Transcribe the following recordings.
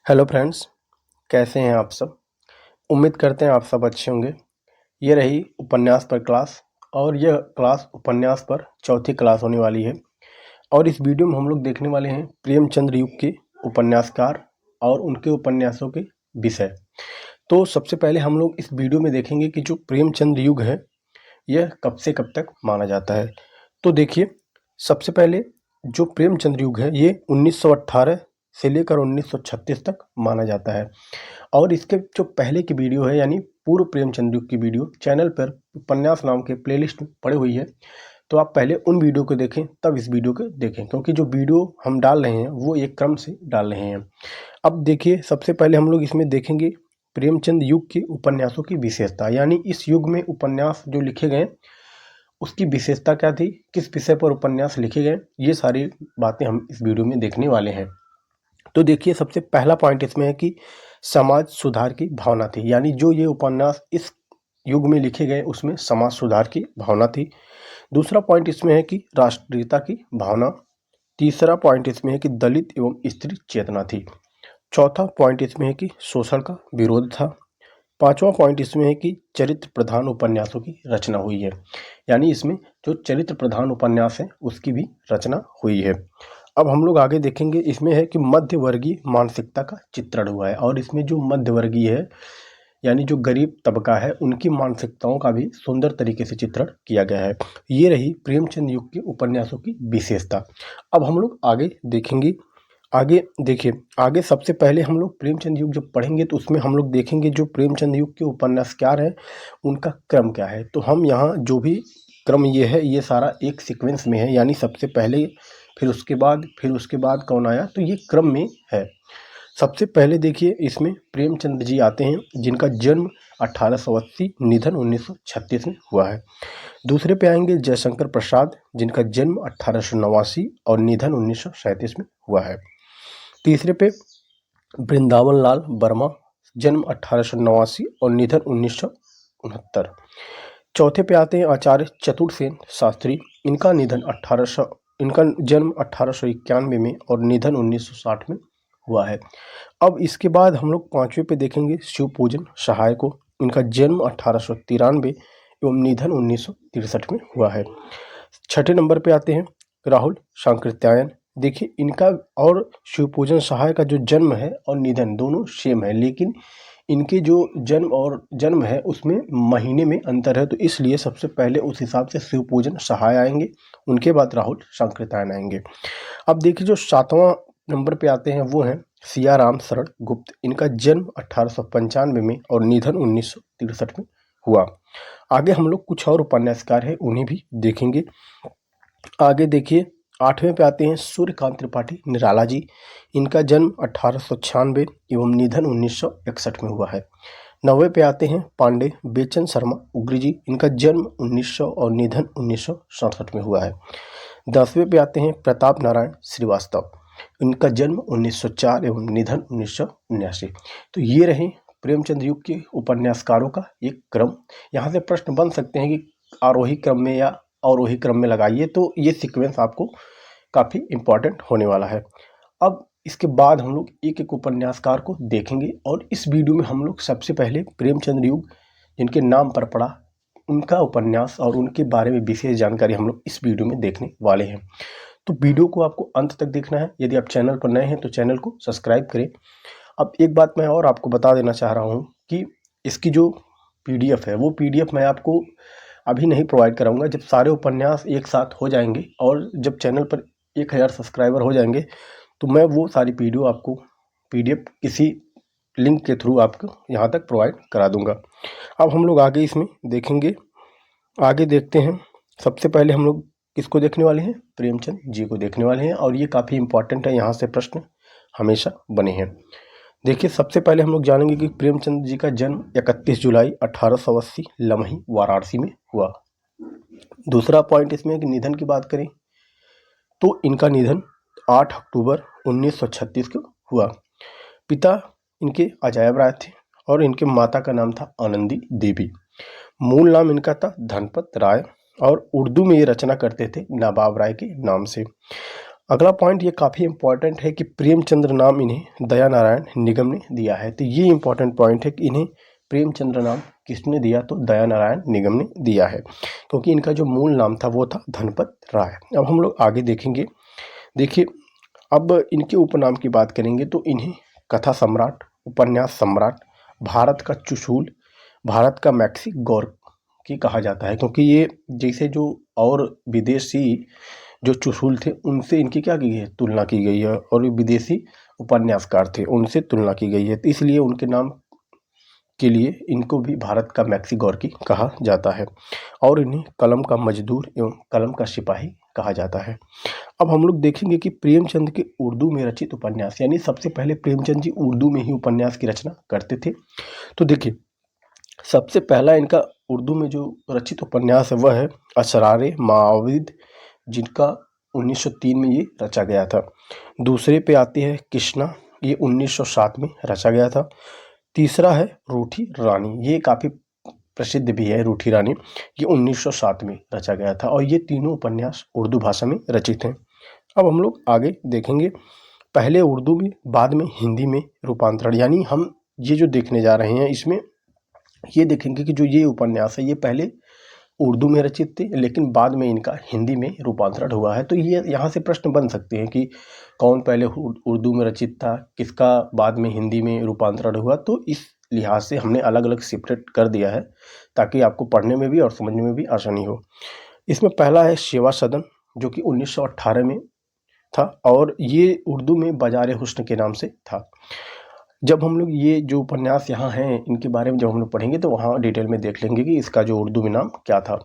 Hello friends, कैसे हैं आप सब। उम्मीद करते हैं आप सब अच्छे होंगे। ये रही उपन्यास पर क्लास और यह क्लास उपन्यास पर चौथी क्लास होने वाली है। और इस वीडियो में हम लोग देखने वाले हैं प्रेमचंद्र युग के उपन्यासकार और उनके उपन्यासों के विषय। तो सबसे पहले हम लोग इस वीडियो में देखेंगे कि जो प्रेमचंद्र युग है यह कब से कब तक माना जाता है। तो देखिए, सबसे पहले जो प्रेमचंद्र युग है ये 1918 से लेकर 1936 तक माना जाता है। और इसके जो पहले की वीडियो है यानी पूर्व प्रेमचंद्र युग की वीडियो चैनल पर उपन्यास नाम के प्लेलिस्ट में पड़ी हुई है। तो आप पहले उन वीडियो को देखें तब इस वीडियो को देखें, क्योंकि जो वीडियो हम डाल रहे हैं वो एक क्रम से डाल रहे हैं। अब देखिए, सबसे पहले हम लोग इसमें देखेंगे प्रेमचंद युग के उपन्यासों की विशेषता, यानी इस युग में उपन्यास जो लिखे गए उसकी विशेषता क्या थी, किस विषय पर उपन्यास लिखे गए, ये सारी बातें हम इस वीडियो में देखने वाले हैं। तो देखिए, सबसे पहला पॉइंट इसमें है कि समाज सुधार की भावना थी, यानी जो ये उपन्यास इस युग में लिखे गए उसमें समाज सुधार की भावना थी। दूसरा पॉइंट इसमें है कि राष्ट्रीयता की भावना। तीसरा पॉइंट इसमें है कि दलित एवं स्त्री चेतना थी। चौथा पॉइंट इसमें है कि शोषण का विरोध था। पांचवा पॉइंट इसमें है कि चरित्र प्रधान उपन्यासों की रचना हुई है, यानी इसमें जो चरित्र प्रधान उपन्यास है उसकी भी रचना हुई है। अब हम लोग आगे देखेंगे, इसमें है कि मध्य वर्गीय मानसिकता का चित्रण हुआ है, और इसमें जो मध्य वर्गीय है यानी जो गरीब तबका है उनकी मानसिकताओं का भी सुंदर तरीके से चित्रण किया गया है। ये रही प्रेमचंद युग के उपन्यासों की विशेषता। अब हम लोग आगे देखेंगे। आगे देखिए, आगे सबसे पहले हम लोग प्रेमचंद युग जब पढ़ेंगे तो उसमें हम लोग देखेंगे जो प्रेमचंद युग के उपन्यासकार हैं उनका क्रम क्या है। तो हम यहाँ जो भी क्रम ये है ये सारा एक सीक्वेंस में है, यानी सबसे पहले फिर उसके बाद कौन आया, तो ये क्रम में है। सबसे पहले देखिए, इसमें प्रेमचंद जी आते हैं जिनका जन्म 1880, निधन 1936 में हुआ है। दूसरे पे आएंगे जयशंकर प्रसाद, जिनका जन्म 1889 और निधन 1937 में हुआ है। तीसरे पे वृंदावन लाल वर्मा, जन्म 1889 और निधन 1969। चौथे पे आते हैं आचार्य चतुर्सेन शास्त्री, इनका जन्म 1891 में और निधन 1960 में हुआ है। अब इसके बाद हम लोग पांचवे पे देखेंगे शिवपूजन सहाय को, इनका जन्म 1893 एवं निधन 1963 में हुआ है। छठे नंबर पे आते हैं राहुल सांकृत्यायन। देखिए, इनका और शिवपूजन सहाय का जो जन्म है और निधन दोनों सेम है, लेकिन इनके जो जन्म है उसमें महीने में अंतर है, तो इसलिए सबसे पहले उस हिसाब से शिवपूजन सहाय आएंगे, उनके बाद राहुल सांकृत्यायन आएंगे। अब देखिए, जो सातवां नंबर पे आते हैं वो हैं सियाराम शरण गुप्त, इनका जन्म 1895 में और निधन 1963 में हुआ। आगे हम लोग कुछ और उपन्यासकार हैं उन्हें भी देखेंगे। आगे देखिए, आठवें पे आते हैं सूर्यकांत त्रिपाठी निराला जी, इनका जन्म 1896 एवं निधन 1961 में हुआ है। नौवे पे आते हैं पांडे बेचन शर्मा उग्री जी, इनका जन्म 1900 और निधन 1967 में हुआ है। 10वें पे आते हैं प्रताप नारायण श्रीवास्तव, इनका जन्म 1904 एवं निधन 1979। तो ये रहे प्रेमचंद युग के उपन्यासकारों का एक क्रम। यहाँ से प्रश्न बन सकते हैं कि आरोही क्रम में या अवरोही क्रम में लगाइए, तो ये सीक्वेंस आपको काफ़ी इम्पॉर्टेंट होने वाला है। अब इसके बाद हम लोग एक एक उपन्यासकार को देखेंगे, और इस वीडियो में हम लोग सबसे पहले प्रेमचंद युग जिनके नाम पर पड़ा उनका उपन्यास और उनके बारे में विशेष जानकारी हम लोग इस वीडियो में देखने वाले हैं। तो वीडियो को आपको अंत तक देखना है। यदि आप चैनल पर नए हैं तो चैनल को सब्सक्राइब करें। अब एक बात मैं और आपको बता देना चाह रहा हूँ कि इसकी जो PDF है वो PDF मैं आपको अभी नहीं प्रोवाइड कराऊंगा। जब सारे उपन्यास एक साथ हो जाएंगे और जब चैनल पर 1000 सब्सक्राइबर हो जाएंगे तो मैं वो सारी वीडियो आपको PDF किसी लिंक के थ्रू आपको यहाँ तक प्रोवाइड करा दूंगा। अब हम लोग आगे इसमें देखेंगे। आगे देखते हैं, सबसे पहले हम लोग किसको देखने वाले हैं, प्रेमचंद जी को देखने वाले हैं, और ये काफ़ी इंपॉर्टेंट है, यहाँ से प्रश्न हमेशा बने हैं। देखिए, सबसे पहले हम लोग जानेंगे कि प्रेमचंद जी का जन्म 31 जुलाई 1880 लमही वाराणसी में हुआ। दूसरा पॉइंट इसमें है कि निधन की बात करें तो इनका निधन 8 अक्टूबर 1936 को हुआ। पिता इनके अजायब राय थे और इनके माता का नाम था आनंदी देवी। मूल नाम इनका था धनपत राय और उर्दू में ये रचना करते थे नवाब राय के नाम से। अगला पॉइंट ये काफ़ी इंपॉर्टेंट है कि प्रेमचंद्र नाम इन्हें दया नारायण निगम ने दिया है। तो ये इंपॉर्टेंट पॉइंट है कि इन्हें प्रेमचंद्र नाम किसने दिया, तो दया नारायण निगम ने दिया है, क्योंकि इनका जो मूल नाम था वो था धनपत राय। अब हम लोग आगे देखेंगे। देखिए, अब इनके उपनाम की बात करेंगे तो इन्हें कथा सम्राट, उपन्यास सम्राट, भारत का चुशूल, भारत का मैक्सी गोर्की कहा जाता है, क्योंकि ये जैसे जो और विदेशी जो चुशूल थे उनसे इनकी क्या की है, तुलना की गई है, और विदेशी उपन्यासकार थे उनसे तुलना की गई है, तो इसलिए उनके नाम के लिए इनको भी भारत का मैक्सी गोर्की कहा जाता है, और इन्हें कलम का मजदूर एवं कलम का सिपाही कहा जाता है। अब हम लोग देखेंगे कि प्रेमचंद के उर्दू में रचित उपन्यास, यानी सबसे पहले प्रेमचंद जी उर्दू में ही उपन्यास की रचना करते थे। तो देखिए, सबसे पहला इनका उर्दू में जो रचित उपन्यास है वह है असरारे माविद, जिनका 1903 में ये रचा गया था। दूसरे पे आती है कृष्णा, ये 1907 में रचा गया था। तीसरा है रूठी रानी, ये काफ़ी प्रसिद्ध भी है रूठी रानी, ये 1907 में रचा गया था, और ये तीनों उपन्यास उर्दू भाषा में रचित हैं। अब हम लोग आगे देखेंगे, पहले उर्दू में बाद में हिंदी में रूपांतरण, यानी हम ये जो देखने जा रहे हैं इसमें ये देखेंगे कि जो ये उपन्यास है ये पहले उर्दू में रचित थे, लेकिन बाद में इनका हिंदी में रूपांतरण हुआ है। तो ये यहाँ से प्रश्न बन सकते हैं कि कौन पहले उर्दू में रचित था, किसका बाद में हिंदी में रूपांतरण हुआ। तो इस लिहाज से हमने अलग अलग सेपरेट कर दिया है, ताकि आपको पढ़ने में भी और समझने में भी आसानी हो। इसमें पहला है सेवा सदन, जो कि 1918 में था, और ये उर्दू में बाजार हुस्न के नाम से था। जब हम लोग ये जो उपन्यास यहाँ हैं इनके बारे में जब हम लोग पढ़ेंगे तो वहाँ डिटेल में देख लेंगे कि इसका जो उर्दू में नाम क्या था।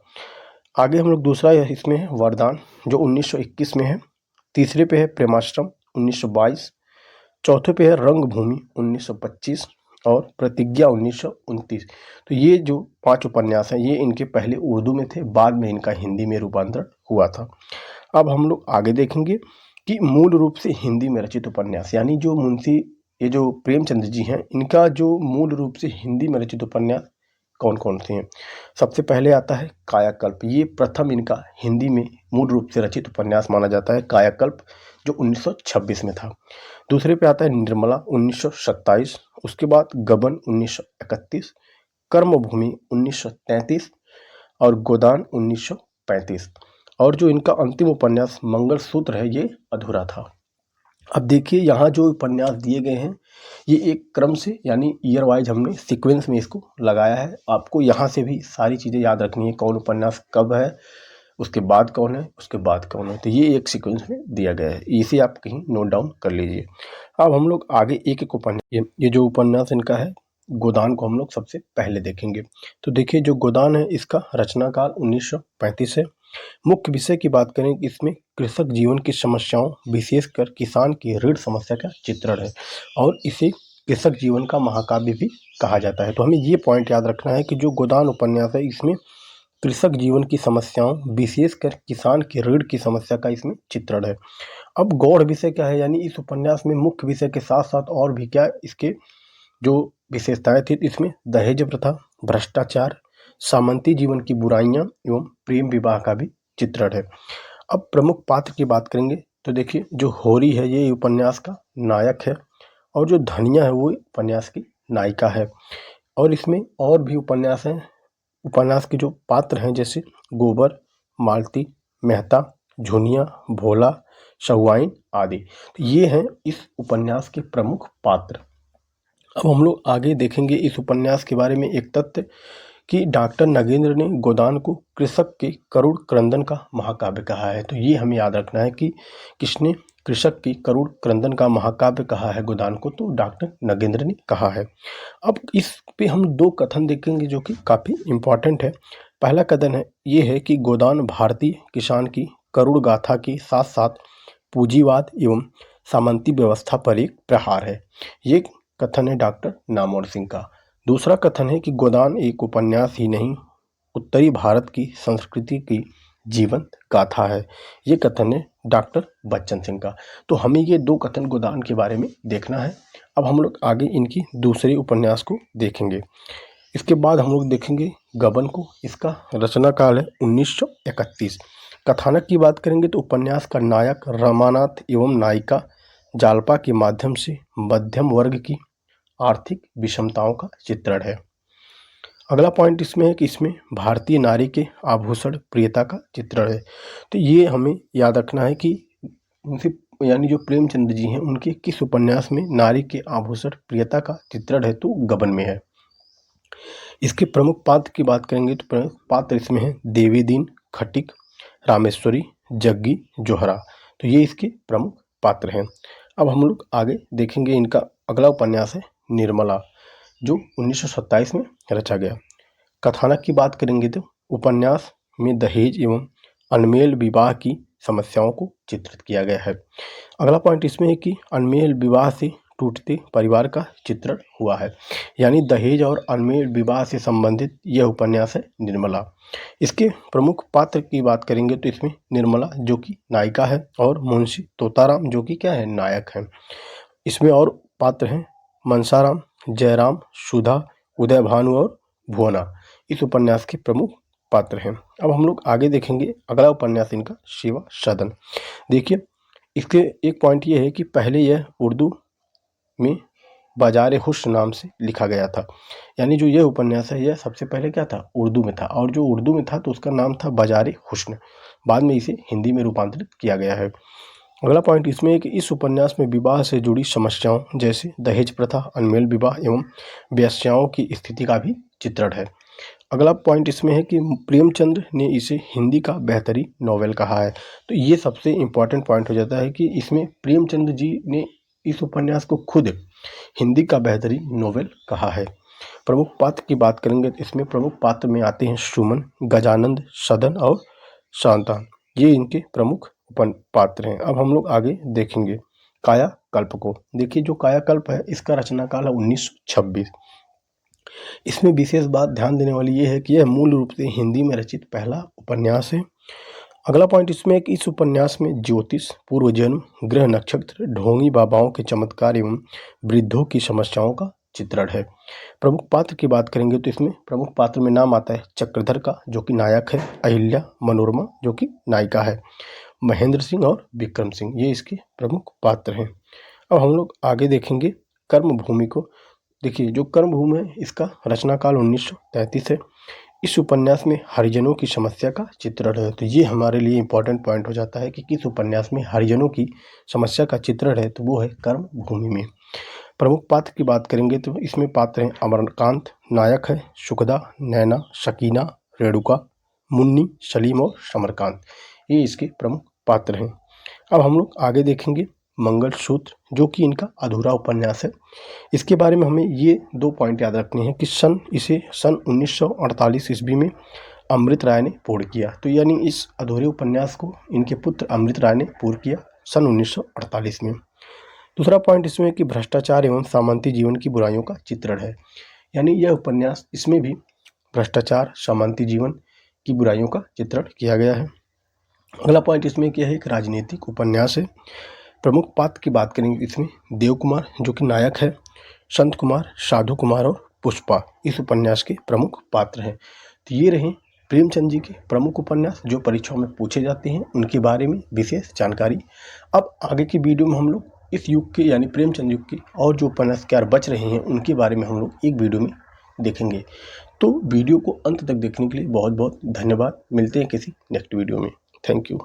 आगे हम लोग दूसरा इसमें है वरदान, जो 1921 में है। तीसरे पे है प्रेमाश्रम 1922, चौथे पे है रंगभूमि 1925, और प्रतिज्ञा 1929। तो ये जो 5 उपन्यास हैं ये इनके पहले उर्दू में थे, बाद में इनका हिंदी में रूपांतरण हुआ था। अब हम लोग आगे देखेंगे कि मूल रूप से हिंदी में रचित उपन्यास, यानी जो मुंशी ये जो प्रेमचंद जी हैं इनका जो मूल रूप से हिंदी में रचित उपन्यास कौन कौन से हैं। सबसे पहले आता है कायाकल्प, ये प्रथम इनका हिंदी में मूल रूप से रचित उपन्यास माना जाता है, कायाकल्प, जो 1926 में था। दूसरे पे आता है निर्मला 1927, उसके बाद गबन 1931, कर्मभूमि 1933, और गोदान 1935, और जो इनका अंतिम उपन्यास मंगलसूत्र है ये अधूरा था। अब देखिए, यहाँ जो उपन्यास दिए गए हैं ये एक क्रम से, यानी ईयर वाइज हमने सीक्वेंस में इसको लगाया है। आपको यहाँ से भी सारी चीज़ें याद रखनी है, कौन उपन्यास कब है, उसके बाद कौन है, उसके बाद कौन है। तो ये एक सीक्वेंस में दिया गया है, इसे आप कहीं नोट डाउन कर लीजिए। अब हम लोग आगे एक एक उपन्यास, ये जो उपन्यास इनका है गोदान को हम लोग सबसे पहले देखेंगे। तो देखिए, जो गोदान है इसका रचना काल 1935 है। मुख्य विषय की बात करें, इसमें कृषक जीवन की समस्याओं, विशेषकर किसान की ऋण समस्या का चित्रण है, और इसे कृषक जीवन का महाकाव्य भी कहा जाता है। तो हमें ये पॉइंट याद रखना है कि जो गोदान उपन्यास है इसमें कृषक जीवन की समस्याओं, विशेषकर किसान की ऋण की समस्या का इसमें चित्रण है। अब गौड़ विषय क्या है, यानी इस उपन्यास में मुख्य विषय के साथ साथ और भी क्या इसके जो विशेषताएं थी, इसमें दहेज प्रथा, भ्रष्टाचार, सामंती जीवन की बुराइयां एवं प्रेम विवाह का भी चित्रण है। अब प्रमुख पात्र की बात करेंगे तो देखिए, जो होरी है ये उपन्यास का नायक है, और जो धनिया है वो उपन्यास की नायिका है। और इसमें और भी उपन्यास हैं, उपन्यास के जो पात्र हैं जैसे गोबर, मालती, मेहता, झुनिया, भोला, सहुआइन आदि, तो ये हैं इस उपन्यास के प्रमुख पात्र। अब हम लोग आगे देखेंगे इस उपन्यास के बारे में एक तथ्य कि डॉक्टर नगेंद्र ने गोदान को कृषक के करुण क्रंदन का महाकाव्य कहा है। तो ये हमें याद रखना है कि किसने कृषक की करुण क्रंदन का महाकाव्य कहा है गोदान को, तो डॉक्टर नगेंद्र ने कहा है। अब इस पे हम 2 कथन देखेंगे जो कि काफ़ी इम्पॉर्टेंट है। पहला कथन है ये है कि गोदान भारतीय किसान की करुण गाथा के साथ साथ पूंजीवाद एवं सामंती व्यवस्था पर एक प्रहार है। ये कथन है डॉक्टर नामवर सिंह का। दूसरा कथन है कि गोदान एक उपन्यास ही नहीं, उत्तरी भारत की संस्कृति की जीवंत गाथा है। ये कथन है डॉक्टर बच्चन सिंह का। तो हमें ये 2 कथन गोदान के बारे में देखना है। अब हम लोग आगे इनकी दूसरे उपन्यास को देखेंगे। इसके बाद हम लोग देखेंगे गबन को, इसका रचना काल है 1931। कथानक की बात करेंगे तो उपन्यास का नायक रमानाथ एवं नायिका जालपा के माध्यम से मध्यम वर्ग की आर्थिक विषमताओं का चित्रण है। अगला पॉइंट इसमें है कि इसमें भारतीय नारी के आभूषण प्रियता का चित्रण है। तो ये हमें याद रखना है कि उनसे यानी जो प्रेमचंद जी हैं उनके किस उपन्यास में नारी के आभूषण प्रियता का चित्रण है, तो गबन में है। इसके प्रमुख पात्र की बात करेंगे तो प्रमुख पात्र इसमें है देवीदीन, खटिक, रामेश्वरी, जग्गी, जोहरा। तो ये इसके प्रमुख पात्र हैं। अब हम लोग आगे देखेंगे इनका अगला उपन्यास है निर्मला, जो 1927 में रचा गया। कथानक की बात करेंगे तो उपन्यास में दहेज एवं अनमेल विवाह की समस्याओं को चित्रित किया गया है। अगला पॉइंट इसमें है कि अनमेल विवाह से टूटते परिवार का चित्रण हुआ है, यानी दहेज और अनमेल विवाह से संबंधित यह उपन्यास है निर्मला। इसके प्रमुख पात्र की बात करेंगे तो इसमें निर्मला जो कि नायिका है और मुंशी तोताराम जो कि क्या है, नायक है। इसमें और पात्र हैं मनसाराम, जयराम, सुधा, उदय भानु और भुवना इस उपन्यास के प्रमुख पात्र हैं। अब हम लोग आगे देखेंगे अगला उपन्यास इनका शिवा सदन। देखिए इसके एक पॉइंट ये है कि पहले यह उर्दू में बाजार हुस्न नाम से लिखा गया था, यानी जो यह उपन्यास है यह सबसे पहले क्या था, उर्दू में था, और जो उर्दू में था तो उसका नाम था बाजार हुस्न। बाद में इसे हिंदी में रूपांतरित किया गया है। अगला पॉइंट इसमें है कि इस उपन्यास में विवाह से जुड़ी समस्याओं जैसे दहेज प्रथा, अनमेल विवाह एवं वेश्याओं की स्थिति का भी चित्रण है। अगला पॉइंट इसमें है कि प्रेमचंद ने इसे हिंदी का बेहतरीन नॉवेल कहा है। तो ये सबसे इम्पॉर्टेंट पॉइंट हो जाता है कि इसमें प्रेमचंद जी ने इस उपन्यास को खुद हिंदी का बेहतरीन नॉवेल कहा है। प्रमुख पात्र की बात करेंगे तो इसमें प्रमुख पात्र में आते हैं सुमन, गजानंद, सदन और शांता। ये इनके प्रमुख पात्र हैं। अब हम लोग आगे देखेंगे कायाकल्प को। देखिए जो कायाकल्प है इसका रचना काल है 1926। इसमें विशेष बात ध्यान देने वाली ये है कि यह मूल रूप से हिंदी में रचित पहला उपन्यास है। अगला पॉइंट इसमें है कि इस उपन्यास में ज्योतिष, पूर्व जन्म, ग्रह नक्षत्र, ढोंगी बाबाओं के चमत्कार एवं वृद्धों की समस्याओं का चित्रण है। प्रमुख पात्र की बात करेंगे तो इसमें प्रमुख पात्र में नाम आता है चक्रधर का जो कि नायक है, अहिल्या, मनोरमा जो कि नायिका है, महेंद्र सिंह और विक्रम सिंह ये इसके प्रमुख पात्र हैं। अब हम लोग आगे देखेंगे कर्मभूमि को। देखिए जो कर्मभूमि है इसका रचना काल 1933 है। इस उपन्यास में हरिजनों की समस्या का चित्रण है। तो ये हमारे लिए इम्पोर्टेंट पॉइंट हो जाता है कि किस उपन्यास में हरिजनों की समस्या का चित्रण है, तो वो है कर्मभूमि में। प्रमुख पात्र की बात करेंगे तो इसमें पात्र हैं अमरकांत, नायक है सुखदा, नैना, शकीना, रेणुका, मुन्नी, सलीम और समरकांत ये इसके प्रमुख पात्र हैं। अब हम लोग आगे देखेंगे मंगलसूत्र जो कि इनका अधूरा उपन्यास है। इसके बारे में हमें ये 2 पॉइंट याद रखने हैं कि इसे सन 1948 ईस्वी में अमृत राय ने पूर्ण किया। तो यानी इस अधूरे उपन्यास को इनके पुत्र अमृत राय ने पूर्ण किया सन 1948 में। दूसरा पॉइंट इसमें कि भ्रष्टाचार एवं सामंती जीवन की बुराइयों का चित्रण है, यानी यह उपन्यास इसमें भी भ्रष्टाचार, सामंती जीवन की बुराइयों का चित्रण किया गया है। अगला पॉइंट इसमें क्या है, एक राजनीतिक उपन्यास है। प्रमुख पात्र की बात करेंगे इसमें देव कुमार जो कि नायक है, संत कुमार, साधु कुमार और पुष्पा इस उपन्यास के प्रमुख पात्र हैं। तो ये रहे प्रेमचंद जी के प्रमुख उपन्यास जो परीक्षाओं में पूछे जाते हैं, उनके बारे में विशेष जानकारी। अब आगे की वीडियो में हम लोग इस युग के यानी प्रेमचंद युग के और जो उपन्यासकार बच रहे हैं उनके बारे में हम लोग एक वीडियो में देखेंगे। तो वीडियो को अंत तक देखने के लिए बहुत बहुत धन्यवाद। मिलते हैं किसी नेक्स्ट वीडियो में। Thank you.